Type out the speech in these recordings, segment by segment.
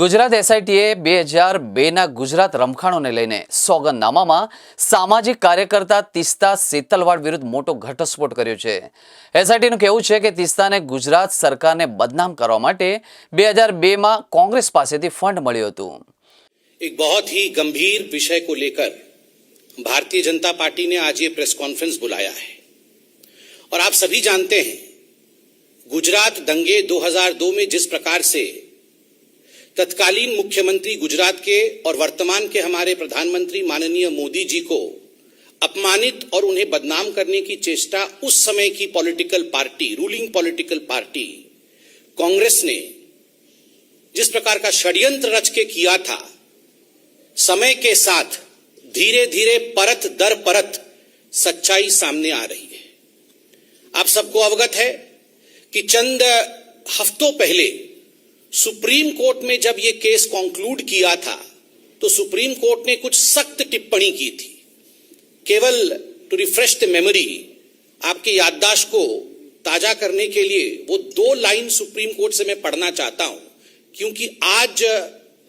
ગુજરાત એસઆઈટીએ 2002ના ગુજરાત રમખાણોને લઈને સોગંદનામામાં સામાજિક કાર્યકર્તા તીસ્તા સેતલવાડ વિરુદ્ધ મોટો ઘટસ્ફોટ કર્યો છે। એસઆઈટીનું કહેવું છે કે તીસ્તાને ગુજરાત સરકારને બદનામ કરવા માટે 2002માં કોંગ્રેસ પાસેથી ફંડ મળ્યું હતું। एक बहुत ही गंभीर विषय को लेकर भारतीय जनता पार्टी ने आज ये प्रेस कॉन्फ्रेंस बुलाया है और आप सभी जानते हैं गुजरात दंगे 2002 में जिस प्रकार से तत्कालीन मुख्यमंत्री गुजरात के और वर्तमान के हमारे प्रधानमंत्री माननीय मोदी जी को अपमानित और उन्हें बदनाम करने की चेष्टा उस समय की political party, ruling political party Congress ने जिस प्रकार का षड्यंत्र रच के किया था, समय के साथ धीरे धीरे परत दर परत सच्चाई सामने आ रही है। आप सबको अवगत है कि चंद हफ्तों पहले सुप्रीम कोर्ट में जब ये केस कंक्लूड किया था तो सुप्रीम कोर्ट ने कुछ सख्त टिप्पणी की थी। केवल टू रिफ्रेश द मेमोरी, आपके याददाश्त को ताजा करने के लिए वो 2 लाइन सुप्रीम कोर्ट से मैं पढ़ना चाहता हूं, क्योंकि आज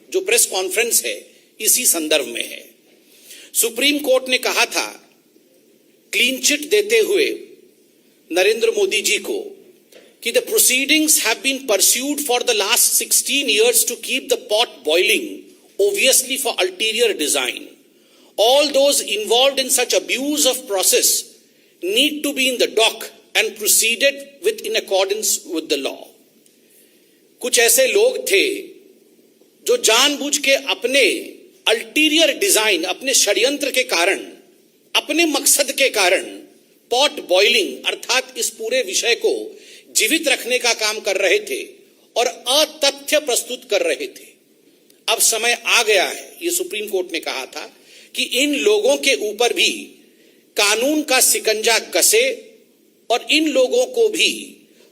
जो प्रेस कॉन्फ्रेंस है इसी संदर्भ में है। सुप्रीम कोर्ट ने कहा था क्लीन चिट देते हुए नरेंद्र मोदी जी को कि the proceedings have been pursued for the last 16 years to keep the pot boiling, obviously for ulterior design. All those involved in such abuse of process need to be in the dock and proceeded with in accordance with the law. कुछ ऐसे लोग थे जो जानबूझ के अपने ulterior design, अपने षड्यंत्र के कारण, अपने मकसद के कारण पॉट बॉइलिंग अर्थात इस पूरे विषय को जीवित रखने का काम कर रहे थे और अतथ्य प्रस्तुत कर रहे थे। अब समय आ गया है, ये सुप्रीम कोर्ट ने कहा था कि इन लोगों के ऊपर भी कानून का सिकंजा कसे और इन लोगों को भी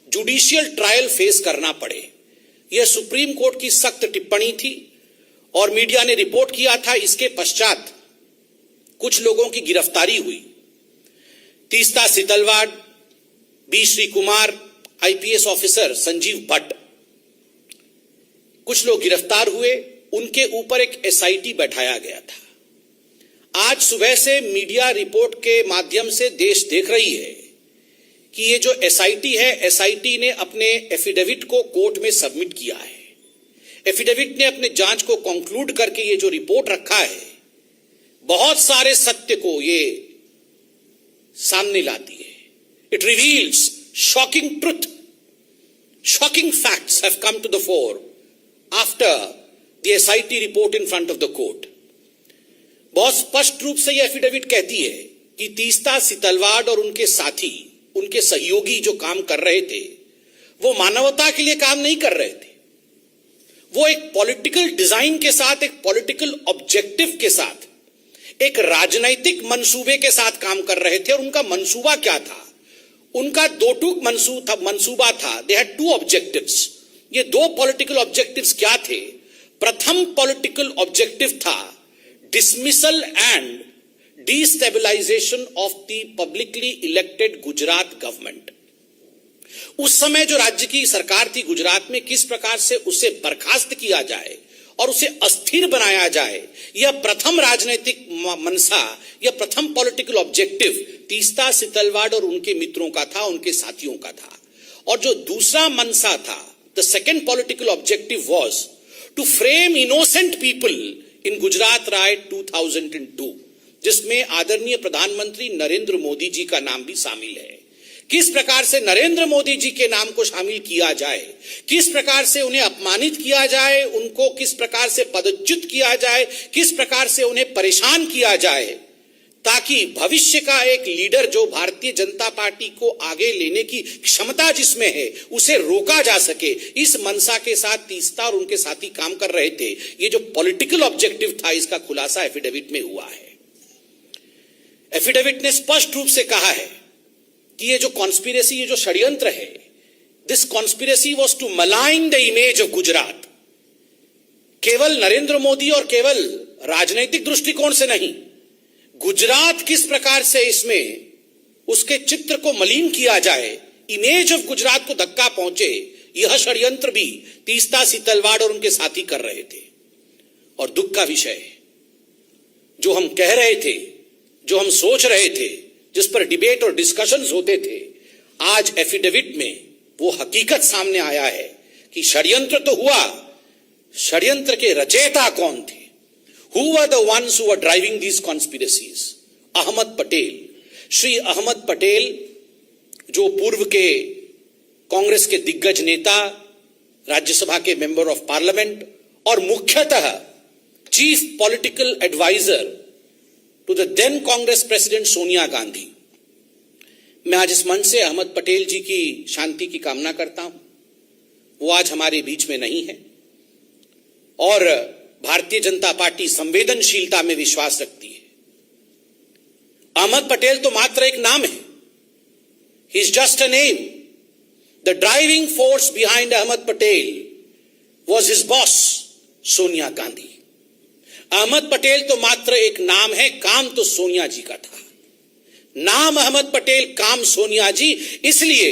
जुडिशियल ट्रायल फेस करना पड़े। यह सुप्रीम कोर्ट की सख्त टिप्पणी थी और मीडिया ने रिपोर्ट किया था। इसके पश्चात कुछ लोगों की गिरफ्तारी हुई। Teesta Setalvad, B Sree Kumar, IPS officer Sanjiv Bhatt, कुछ लोग गिरफ्तार हुए। उनके ऊपर एक एसआईटी बैठाया गया था। आज सुबह से मीडिया रिपोर्ट के माध्यम से देश देख रही है कि ये जो एसआईटी है, एसआईटी ने अपने एफिडेविट को कोर्ट में सबमिट किया है। एफिडेविट ने अपने जांच को कंक्लूड करके ये जो रिपोर्ट रखा है, बहुत सारे सत्य को ये सामने लाती है। It reveals shocking truth, shocking facts have come to the fore after the SIT report in front of the court. बहुत स्पष्ट रूप से यह एफिडेविट कहती है कि तीस्ता सेतलवाड और उनके साथी, उनके सहयोगी जो काम कर रहे थे, वो मानवता के लिए काम नहीं कर रहे थे। वो एक पॉलिटिकल डिजाइन के साथ, एक पॉलिटिकल ऑब्जेक्टिव के साथ, एक राजनैतिक मंसूबे के साथ काम कर रहे थे। और उनका मंसूबा क्या था? उनका 2 टूक मंसूबा था। They had 2 objectives. ये 2 पॉलिटिकल ऑब्जेक्टिव्स क्या थे? प्रथम पॉलिटिकल ऑब्जेक्टिव था dismissal and destabilisation of the publicly elected Gujarat government. उस समय जो राज्य की सरकार थी गुजरात में, किस प्रकार से उसे बर्खास्त किया जाए और उसे अस्थिर बनाया जाए, यह प्रथम राजनीतिक मनसा, यह प्रथम पॉलिटिकल ऑब्जेक्टिव तीस्ता सेतलवाड और उनके मित्रों का था, उनके साथियों का था। और जो दूसरा मनसा था, the second political objective was to frame innocent people in Gujarat riot 2002, जिसमें आदरणीय प्रधानमंत्री नरेंद्र मोदी जी का नाम भी शामिल है। किस प्रकार से नरेंद्र मोदी जी के नाम को शामिल किया जाए, किस प्रकार से उन्हें अपमानित किया जाए, उनको किस प्रकार से पदच्युत किया जाए, किस प्रकार से उन्हें परेशान किया जाए, ताकि भविष्य का एक लीडर जो भारतीय जनता पार्टी को आगे लेने की क्षमता जिसमें है, उसे रोका जा सके। इस मनसा के साथ तीस्ता और उनके साथी काम कर रहे थे। ये जो पॉलिटिकल ऑब्जेक्टिव था, इसका खुलासा एफिडेविट में हुआ है। एफिडेविट ने स्पष्ट रूप से कहा है कि ये जो कॉन्स्पिरेसी, ये जो षड्यंत्र है, this conspiracy was to malign the image of Gujarat. केवल नरेंद्र मोदी और केवल राजनीतिक दृष्टिकोण से नहीं, गुजरात किस प्रकार से इसमें उसके चित्र को मलिन किया जाए, इमेज ऑफ गुजरात को धक्का पहुंचे, यह षड्यंत्र भी तीस्ता सीतलवाड़ और उनके साथी कर रहे थे। और दुख का विषय है, जो हम कह रहे थे, जो हम सोच रहे थे, जिस पर डिबेट और डिस्कशंस होते थे, आज एफिडेविट में वो हकीकत सामने आया है कि षड्यंत्र तो हुआ, षड्यंत्र के रचयिता कौन थे? Who were the ones who were driving these conspiracies? Ahmad Patel, Shri Ahmad Patel, जो पूर्व के कांग्रेस के दिग्गज नेता, राज्यसभा के मेंबर ऑफ पार्लियामेंट और मुख्यतः chief political advisor to the then Congress president Sonia Gandhi. मैं आज इस मंच से अहमद पटेल जी की शांति की कामना करता हूं। वो आज हमारे बीच में नहीं है और भारतीय जनता पार्टी संवेदनशीलता में विश्वास रखती है। अहमद पटेल तो मात्र एक नाम है, he is just a name. The driving force behind Ahmed Patel was his boss Sonia Gandhi. Ahmed Patel तो मात्र एक नाम है, काम तो सोनिया जी का था। नाम अहमद पटेल, काम सोनिया जी, इसलिए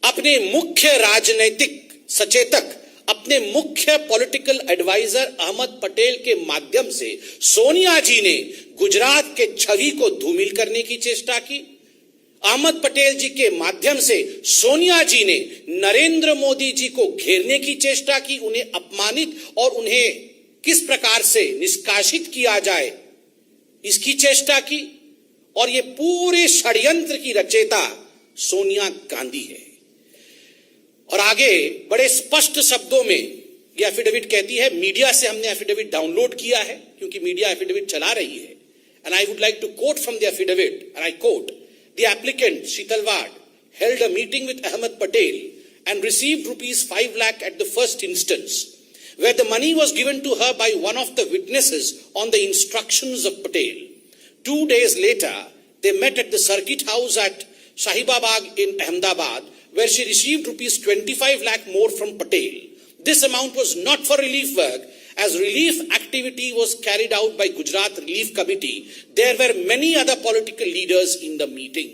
अपने मुख्य राजनीतिक सचेतक, अपने मुख्य पॉलिटिकल एडवाइजर अहमद पटेल के माध्यम से सोनिया जी ने गुजरात के छवि को धूमिल करने की चेष्टा की। अहमद पटेल जी के माध्यम से सोनिया जी ने नरेंद्र मोदी जी को घेरने की चेष्टा की, उन्हें अपमानित और उन्हें किस प्रकार से निष्कासित किया जाए इसकी चेष्टा की। और ये पूरे षड्यंत्र की रचयिता सोनिया गांधी है। और आगे बड़े स्पष्ट शब्दों में यह एफिडेविट कहती है, मीडिया से हमने एफिडेविट डाउनलोड किया है क्योंकि मीडिया एफिडेविट चला रही है। And I would like to quote from the affidavit, and I quote, the applicant Setalvad held a meeting with Ahmed Patel and received rupees 5 lakh at the first instance, where the money was given to her by one of the witnesses on the instructions of Patel. 2 days later, they met at the circuit house at Shahibabad in Ahmedabad, where she received rupees 25 lakh more from Patel. This amount was not for relief work, as relief activity was carried out by Gujarat Relief Committee. There were many other political leaders in the meeting.